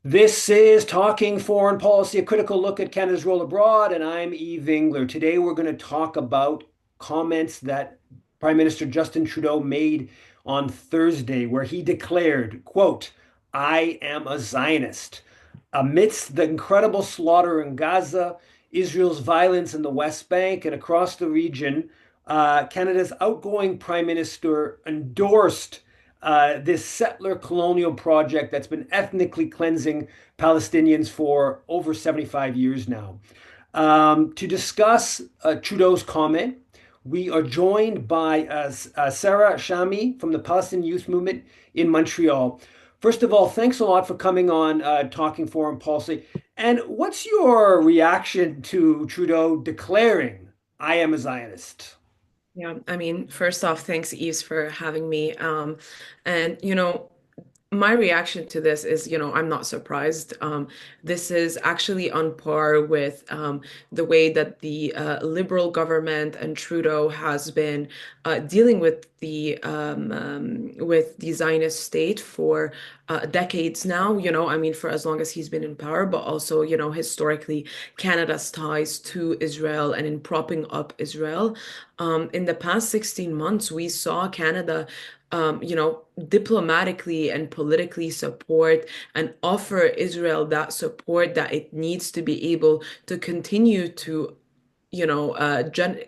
This is Talking Foreign Policy, a critical look at Canada's role abroad, and I'm Eve Engler. Today we're going to talk about comments that Prime Minister Justin Trudeau made on Thursday, where he declared, quote, "I am a Zionist." Amidst the incredible slaughter in Gaza, Israel's violence in the West Bank and across the region, Canada's outgoing Prime Minister endorsed this settler colonial project that's been ethnically cleansing Palestinians for over 75 years now. To discuss Trudeau's comment, we are joined by Sarah Shamy from the Palestinian Youth Movement in Montreal. First of all, thanks a lot for coming on Talking Foreign Policy. And what's your reaction to Trudeau declaring, "I am a Zionist"? Yeah, I mean, first off, thanks, Eves, for having me. And my reaction to this is, I'm not surprised. This is actually on par with the way that the Liberal government and Trudeau has been dealing with the Zionist state for decades now. I mean, for as long as he's been in power, but also, historically, Canada's ties to Israel and in propping up Israel. In the past 16 months, we saw Canada diplomatically and politically support and offer Israel that support that it needs to be able to continue to, you know, uh, gen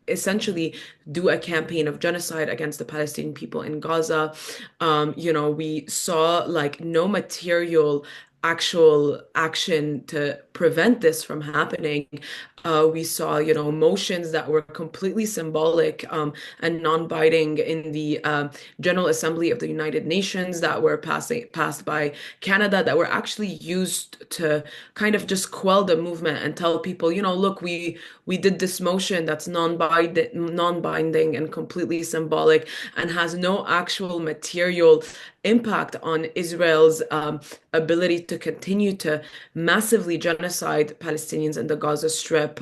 essentially do a campaign of genocide against the Palestinian people in Gaza. We saw like no material actual action to prevent this from happening. We saw, motions that were completely symbolic and non-binding in the General Assembly of the United Nations that were passed by Canada that were actually used to kind of just quell the movement and tell people, look, we did this motion that's non-binding and completely symbolic and has no actual material impact on Israel's ability to continue to massively genocide Palestinians in the Gaza Strip.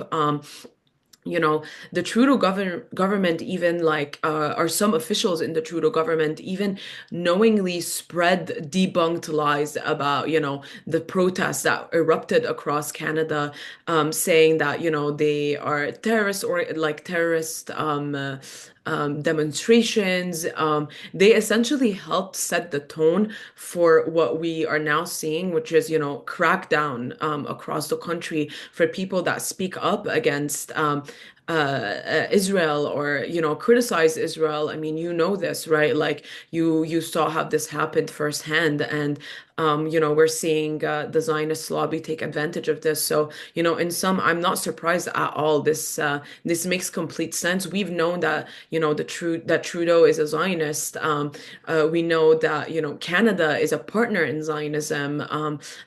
The Trudeau government, even like, or some officials in the Trudeau government, even knowingly spread debunked lies about, the protests that erupted across Canada, saying that, they are terrorists or like terrorist demonstrations. They essentially helped set the tone for what we are now seeing, which is, crackdown across the country for people that speak up against Israel or criticize Israel. I mean, this, right? Like you saw how this happened firsthand, and we're seeing the Zionist lobby take advantage of this. So in sum, I'm not surprised at all. This makes complete sense. We've known that that Trudeau is a Zionist. We know that Canada is a partner in Zionism,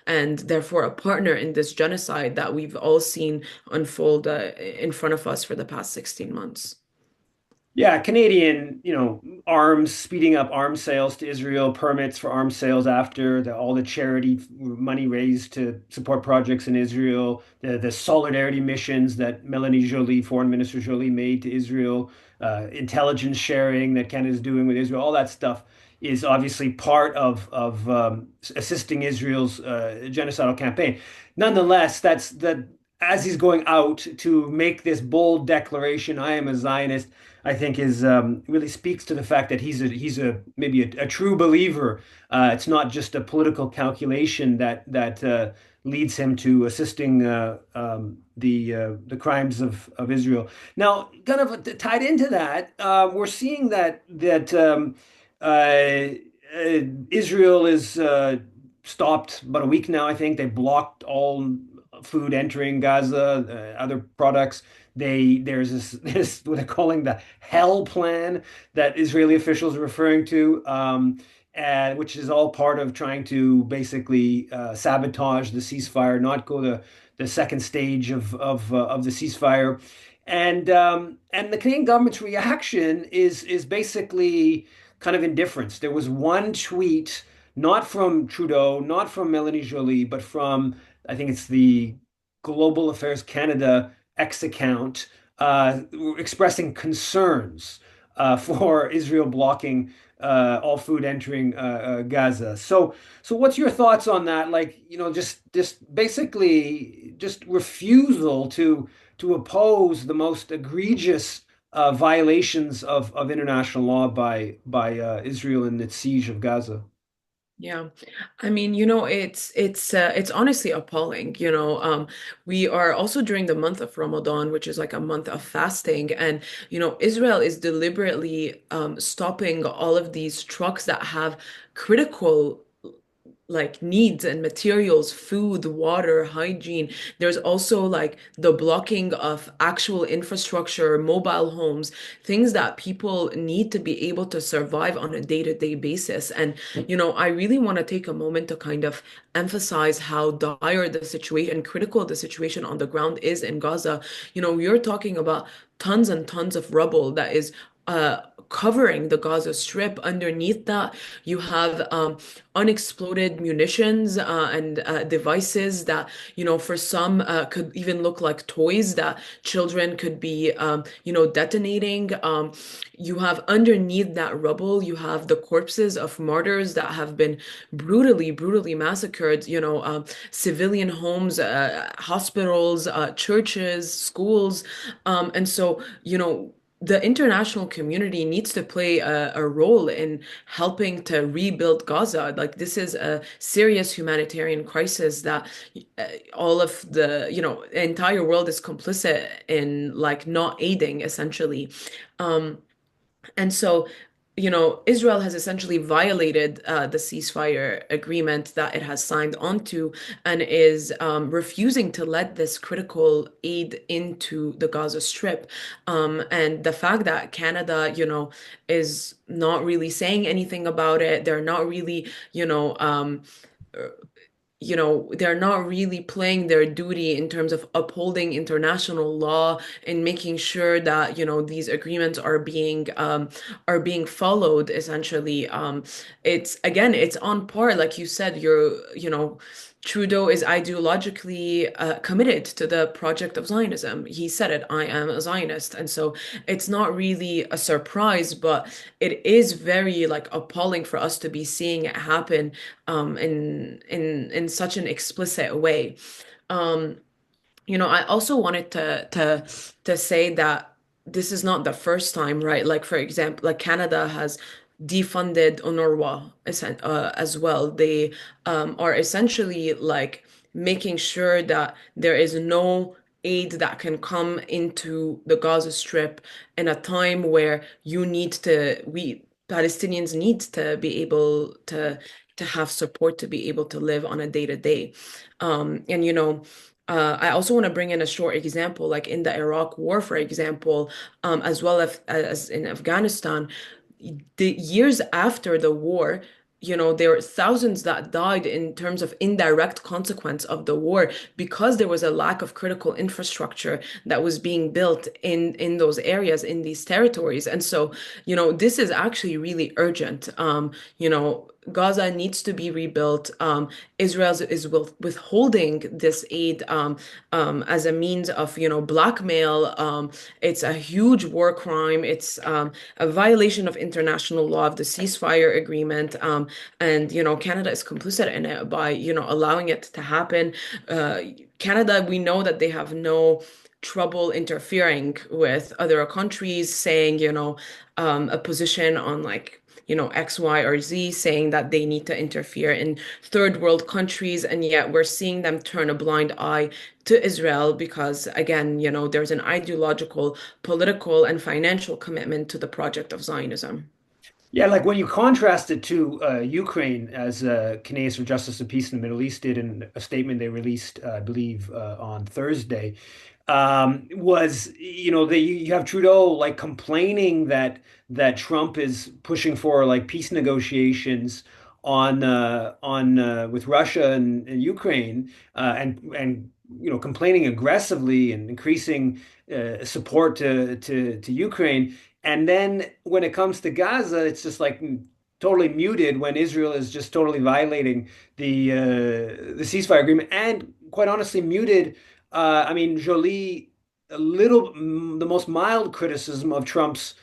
and therefore a partner in this genocide that we've all seen unfold in front of us for the past 16 months. Yeah, Canadian, arms, speeding up arms sales to Israel, permits for arms sales after all the charity money raised to support projects in Israel, the solidarity missions that Melanie Joly, Foreign Minister Joly, made to Israel, intelligence sharing that Canada's doing with Israel, all that stuff is obviously part of assisting Israel's genocidal campaign. Nonetheless, that as he's going out to make this bold declaration, "I am a Zionist," I think is really speaks to the fact that he's a maybe a true believer. It's not just a political calculation that leads him to assisting the crimes of Israel. Now, kind of tied into that, we're seeing that Israel is stopped about a week now. I think they blocked all food entering Gaza, other products. There's this what they're calling the hell plan that Israeli officials are referring to, and which is all part of trying to basically sabotage the ceasefire, not go the second stage of the ceasefire, and the Canadian government's reaction is basically kind of indifference. There was one tweet, not from Trudeau, not from Melanie Joly, but from I think it's the Global Affairs Canada X account expressing concerns for Israel blocking all food entering Gaza. So what's your thoughts on that? Like, just basically just refusal to oppose the most egregious violations of international law by Israel in its siege of Gaza. Yeah. I mean, it's honestly appalling. We are also during the month of Ramadan, which is like a month of fasting, and Israel is deliberately stopping all of these trucks that have critical like needs and materials, food, water, hygiene. There's also like the blocking of actual infrastructure, mobile homes, things that people need to be able to survive on a day-to-day basis. And, I really want to take a moment to kind of emphasize how dire the situation, critical the situation on the ground is in Gaza. You're talking about tons and tons of rubble that is covering the Gaza Strip. Underneath that, you have unexploded munitions and devices that, for some could even look like toys that children could be, detonating. You have underneath that rubble, you have the corpses of martyrs that have been brutally, brutally massacred, civilian homes, hospitals, churches, schools. And so, the international community needs to play a role in helping to rebuild Gaza. Like, this is a serious humanitarian crisis that all of the entire world is complicit in, like, not aiding, essentially. Um, and so, Israel has essentially violated the ceasefire agreement that it has signed onto and is refusing to let this critical aid into the Gaza Strip. And the fact that Canada, is not really saying anything about it, they're not really, they're not really playing their duty in terms of upholding international law and making sure that, these agreements are being followed, essentially. It's on par, like you said, Trudeau is ideologically committed to the project of Zionism. He said it, I am a Zionist. And so it's not really a surprise, but it is very like appalling for us to be seeing it happen in such an explicit way. Um, I also wanted to say that this is not the first time, right? Like, for example, like Canada has defunded UNRWA as well. They are essentially like making sure that there is no aid that can come into the Gaza Strip in a time where we Palestinians need to be able to have support to be able to live on a day to day. And I also want to bring in a short example, like in the Iraq War, for example, as well as in Afghanistan. The years after the war, there were thousands that died in terms of indirect consequence of the war because there was a lack of critical infrastructure that was being built in those areas, in these territories. And so, this is actually really urgent. Gaza needs to be rebuilt. Israel is withholding this aid as a means of, blackmail. It's a huge war crime. It's a violation of international law, of the ceasefire agreement. And, Canada is complicit in it by, allowing it to happen. Canada, we know that they have no trouble interfering with other countries, saying, a position on like, X, Y, or Z, saying that they need to interfere in third world countries. And yet we're seeing them turn a blind eye to Israel because, again, there's an ideological, political, and financial commitment to the project of Zionism. Yeah, like when you contrast it to Ukraine, as Canadians for Justice and Peace in the Middle East did in a statement they released, I believe, on Thursday, was you have Trudeau like complaining that Trump is pushing for like peace negotiations on with Russia and Ukraine, and complaining aggressively and increasing support to Ukraine. And then when it comes to Gaza, it's just like totally muted when Israel is just totally violating the ceasefire agreement, and quite honestly muted. I mean, Jolie, a little, the most mild criticism of Trump's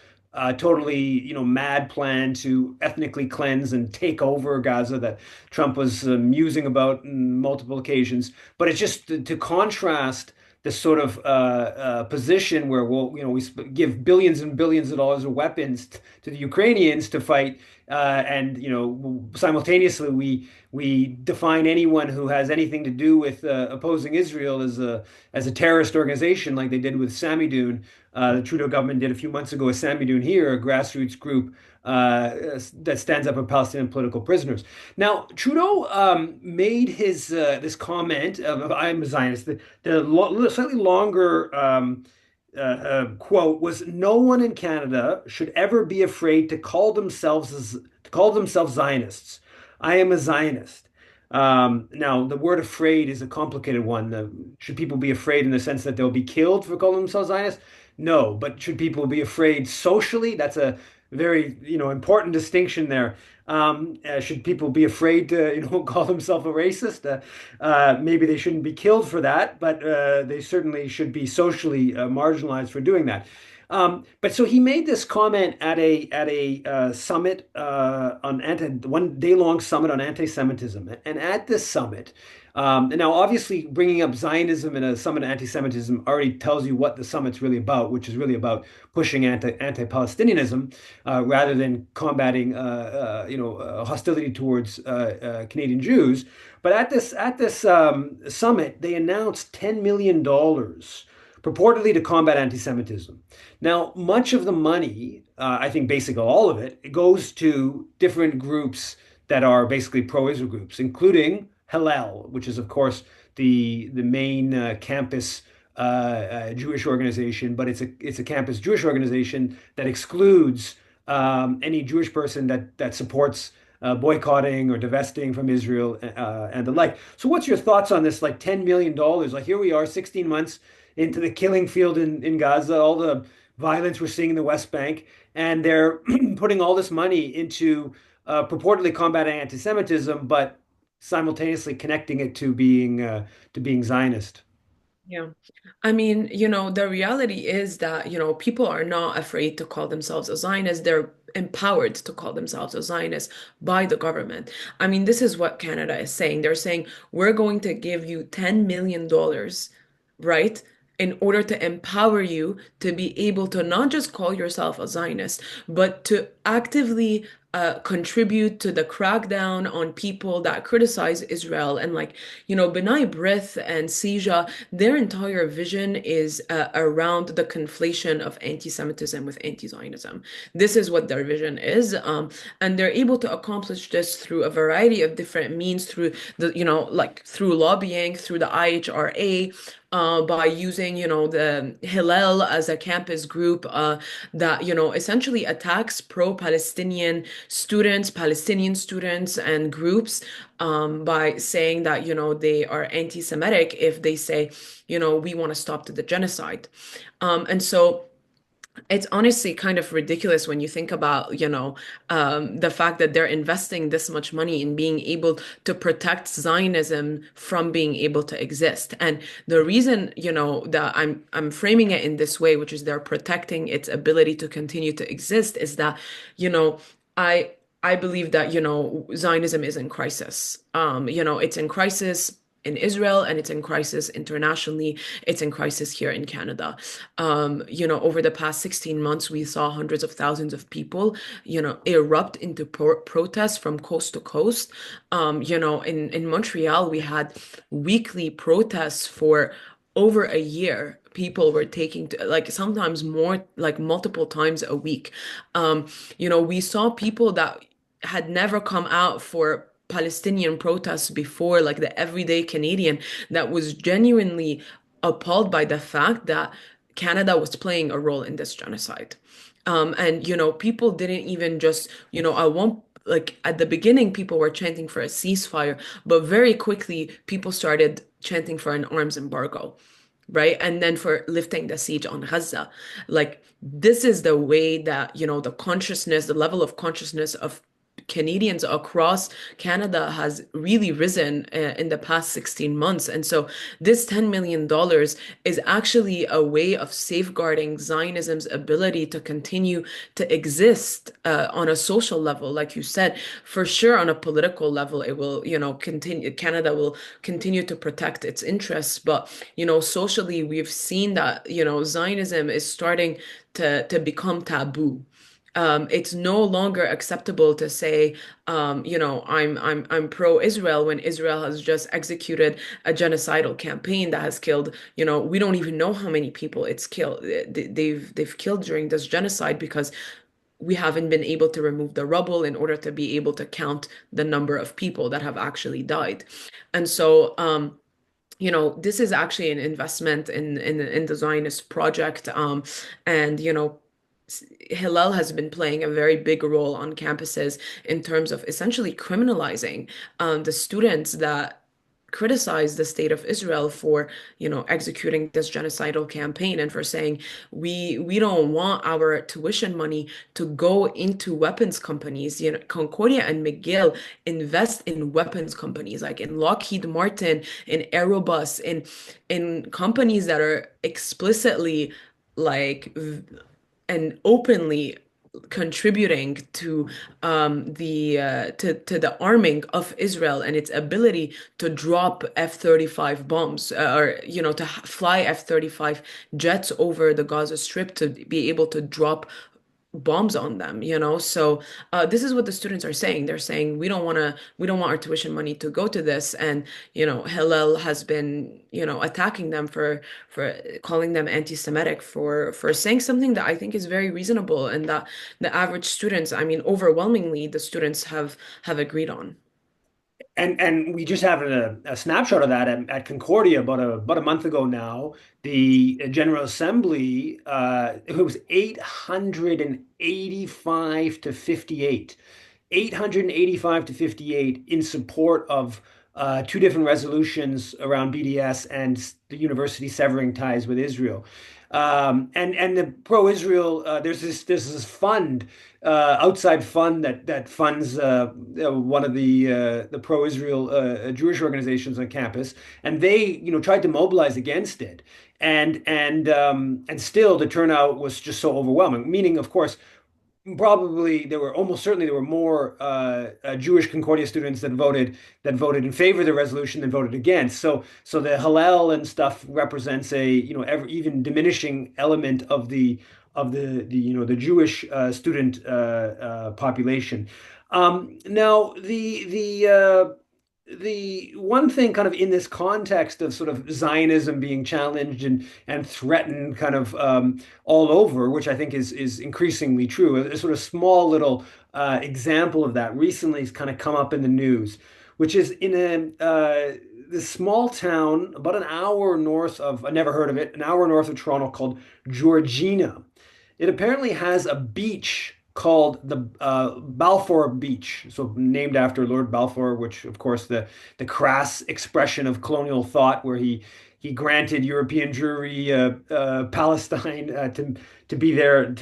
totally, mad plan to ethnically cleanse and take over Gaza that Trump was musing about on multiple occasions. But it's just to contrast this sort of position where give billions and billions of dollars of weapons to the Ukrainians to fight, and simultaneously we define anyone who has anything to do with opposing Israel as a terrorist organization, like they did with Samidun. The Trudeau government did a few months ago with Samidun here, a grassroots group that stands up for Palestinian political prisoners. Now, Trudeau made his this comment of "I'm a Zionist." The slightly longer quote was, "No one in Canada should ever be afraid to call themselves Zionists. I am a Zionist." Now, the word "afraid" is a complicated one. Should people be afraid in the sense that they'll be killed for calling themselves Zionists? No, but should people be afraid socially? That's a very, important distinction there. Should people be afraid to, call themselves a racist? Maybe they shouldn't be killed for that, but they certainly should be socially marginalized for doing that. But so he made this comment at a summit on anti 1 day long summit on anti-Semitism, and at this summit, and now obviously bringing up Zionism in a summit on anti-Semitism already tells you what the summit's really about, which is really about pushing anti-Palestinianism rather than combating hostility towards Canadian Jews. But at this summit, they announced $10 million purportedly to combat anti-Semitism. Now, much of the money, I think basically all of it, it goes to different groups that are basically pro-Israel groups, including Hillel, which is, of course, the main campus Jewish organization, but it's a campus Jewish organization that excludes any Jewish person that supports boycotting or divesting from Israel and the like. So, what's your thoughts on this? Like $10 million? Like here we are, 16 months into the killing field in Gaza, all the violence we're seeing in the West Bank, and they're putting all this money into purportedly combating anti-Semitism, but simultaneously connecting it to being Zionist. Yeah. I mean, the reality is that, people are not afraid to call themselves a Zionist. They're empowered to call themselves a Zionist by the government. I mean, this is what Canada is saying. They're saying, we're going to give you $10 million, right? In order to empower you to be able to not just call yourself a Zionist, but to actively contribute to the crackdown on people that criticize Israel. And like, B'nai B'rith and Sija, their entire vision is around the conflation of anti-Semitism with anti-Zionism. This is what their vision is. And they're able to accomplish this through a variety of different means, through like through lobbying, through the IHRA, by using, the Hillel as a campus group that, essentially attacks pro-Palestinian students, Palestinian students and groups by saying that, they are anti-Semitic if they say, we want to stop to the genocide. And so it's honestly kind of ridiculous when you think about, the fact that they're investing this much money in being able to protect Zionism from being able to exist. And the reason, that I'm framing it in this way, which is they're protecting its ability to continue to exist, is that, I I believe that, Zionism is in crisis. It's in crisis in Israel and it's in crisis internationally. It's in crisis here in Canada. Over the past 16 months, we saw hundreds of thousands of people, erupt into protests from coast to coast. In Montreal, we had weekly protests for over a year. People were taking to, like sometimes more, like multiple times a week. We saw people that had never come out for Palestinian protests before, like the everyday Canadian that was genuinely appalled by the fact that Canada was playing a role in this genocide. And people didn't even just, I won't like at the beginning, people were chanting for a ceasefire, but very quickly, people started chanting for an arms embargo, right? And then for lifting the siege on Gaza. Like, this is the way that, the consciousness, the level of consciousness of Canadians across Canada has really risen in the past 16 months. And so this $10 million is actually a way of safeguarding Zionism's ability to continue to exist on a social level, like you said. For sure, on a political level, it will, continue, Canada will continue to protect its interests. But, socially, we've seen that, Zionism is starting to become taboo. It's no longer acceptable to say, I'm pro-Israel when Israel has just executed a genocidal campaign that has killed, we don't even know how many people it's killed. They've killed during this genocide because we haven't been able to remove the rubble in order to be able to count the number of people that have actually died. And so, this is actually an investment in the Zionist project. And Hillel has been playing a very big role on campuses in terms of essentially criminalizing the students that criticize the state of Israel for, executing this genocidal campaign and for saying we don't want our tuition money to go into weapons companies. Concordia and McGill invest in weapons companies like in Lockheed Martin, in Airbus, in companies that are explicitly like and openly contributing to the arming of Israel and its ability to drop F-35 bombs or to fly F-35 jets over the Gaza Strip to be able to drop bombs on them, so this is what the students are saying. They're saying we don't want our tuition money to go to this. And Hillel has been attacking them for calling them anti-Semitic for saying something that I think is very reasonable and that the average students, I mean overwhelmingly the students have agreed on. And we just have a snapshot of that at Concordia about a month ago now. The General Assembly, it was 885 to 58. 885 to 58 in support of two different resolutions around BDS and the university severing ties with Israel. And the pro-Israel, there's this fund, outside fund that funds one of the pro-Israel Jewish organizations on campus, and they tried to mobilize against it, and still the turnout was just so overwhelming. Meaning, of course, probably almost certainly there were more Jewish Concordia students that voted in favor of the resolution than voted against. So the Hillel and stuff represents a even diminishing element of the Jewish student population. Now the one thing kind of in this context of sort of Zionism being challenged and threatened kind of all over, which I think is increasingly true, a sort of small little example of that recently has kind of come up in the news, which is in this small town about an hour north of, I never heard of it, an hour north of Toronto called Georgina. It apparently has a beach called the Balfour Beach, so named after Lord Balfour, which of course the crass expression of colonial thought, where he granted European Jewry Palestine to be their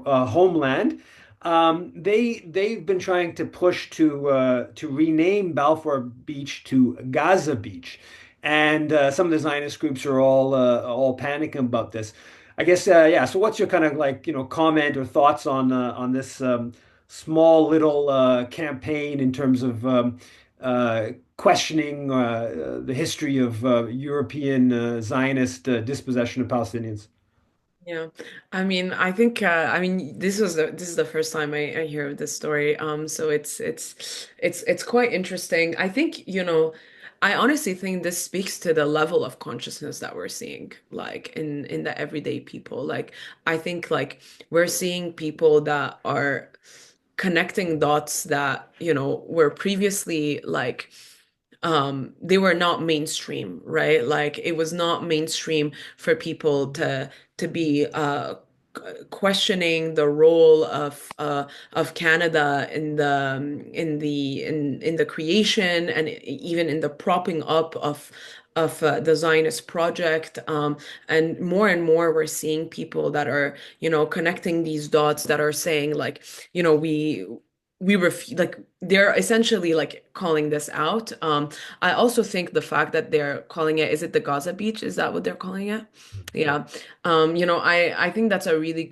homeland. They've been trying to push to rename Balfour Beach to Gaza Beach, and some of the Zionist groups are all panicking about this. I guess, yeah. So, what's your kind of like comment or thoughts on this small little campaign in terms of questioning the history of European Zionist dispossession of Palestinians? Yeah, I mean, I think, I mean, this is the first time I hear of this story. So it's quite interesting. I think, I honestly think this speaks to the level of consciousness that we're seeing, like in the everyday people. Like, I think like we're seeing people that are connecting dots that, were previously like they were not mainstream, right? Like it was not mainstream for people to be questioning the role of Canada in the creation and even in the propping up of the Zionist project. And more we're seeing people that are, connecting these dots that are saying like, we we ref like they're essentially like calling this out. I also think the fact that they're calling it, is it the Gaza Beach? Is that what they're calling it? Yeah. I think that's a really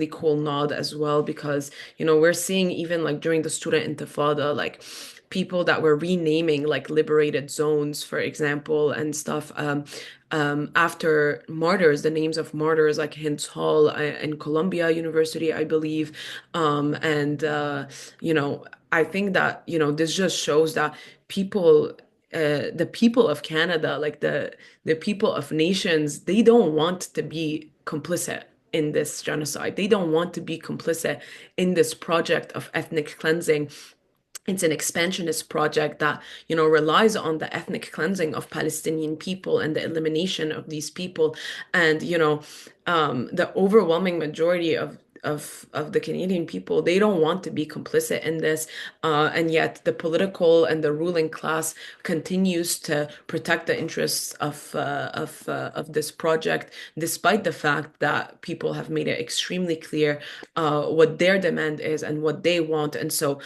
cool nod as well because, we're seeing even like during the student intifada, like people that were renaming like liberated zones, for example, and stuff. After martyrs, the names of martyrs like Hinds Hall in Columbia University, I believe. And I think that, this just shows that people, the people of Canada, like the people of nations, they don't want to be complicit in this genocide. They don't want to be complicit in this project of ethnic cleansing. It's an expansionist project that, relies on the ethnic cleansing of Palestinian people and the elimination of these people. And, the overwhelming majority of the Canadian people, they don't want to be complicit in this. And yet the political and the ruling class continues to protect the interests of this project, despite the fact that people have made it extremely clear what their demand is and what they want. And so,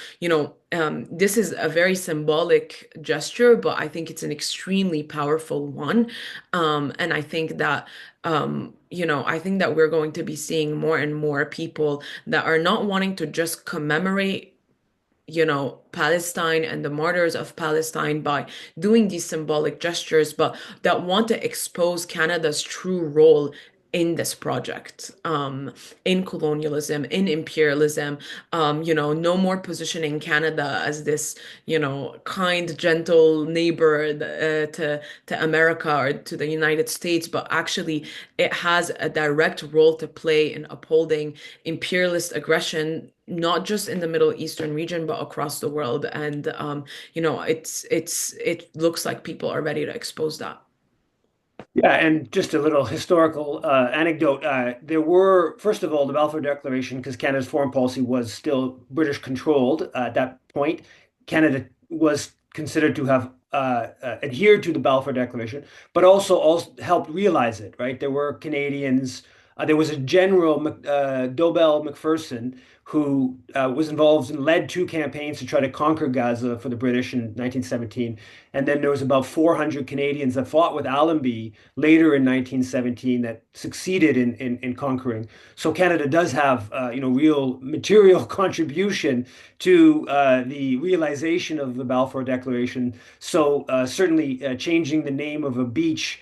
this is a very symbolic gesture, but I think it's an extremely powerful one. And I think that we're going to be seeing more and more people that are not wanting to just commemorate, Palestine and the martyrs of Palestine by doing these symbolic gestures, but that want to expose Canada's true role in this project, in colonialism, in imperialism. No more positioning Canada as this, kind, gentle neighbor to America or to the United States, but actually it has a direct role to play in upholding imperialist aggression, not just in the Middle Eastern region, but across the world. And it looks like people are ready to expose that. Yeah, and just a little historical anecdote. There were, first of all, the Balfour Declaration, because Canada's foreign policy was still British controlled at that point. Canada was considered to have adhered to the Balfour Declaration, but also helped realize it, right? There were Canadians. There was a General Dobell McPherson who was involved and led two campaigns to try to conquer Gaza for the British in 1917. And then there was about 400 Canadians that fought with Allenby later in 1917 that succeeded in conquering. So Canada does have, real material contribution to the realization of the Balfour Declaration. So certainly changing the name of a beach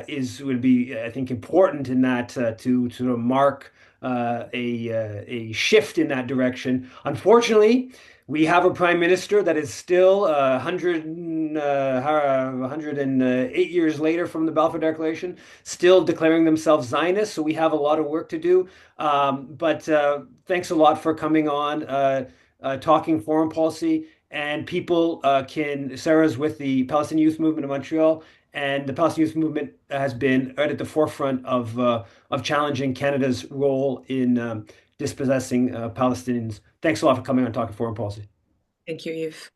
is would be, I think, important in that to sort of mark a shift in that direction. Unfortunately, we have a prime minister that is still 108 years later from the Balfour Declaration, still declaring themselves Zionists. So we have a lot of work to do. But thanks a lot for coming on, talking foreign policy. And people Sarah's with the Palestinian Youth Movement in Montreal, and the Palestinian Youth Movement has been right at the forefront of challenging Canada's role in dispossessing Palestinians. Thanks a lot for coming on Talking Foreign Policy. Thank you, Eve.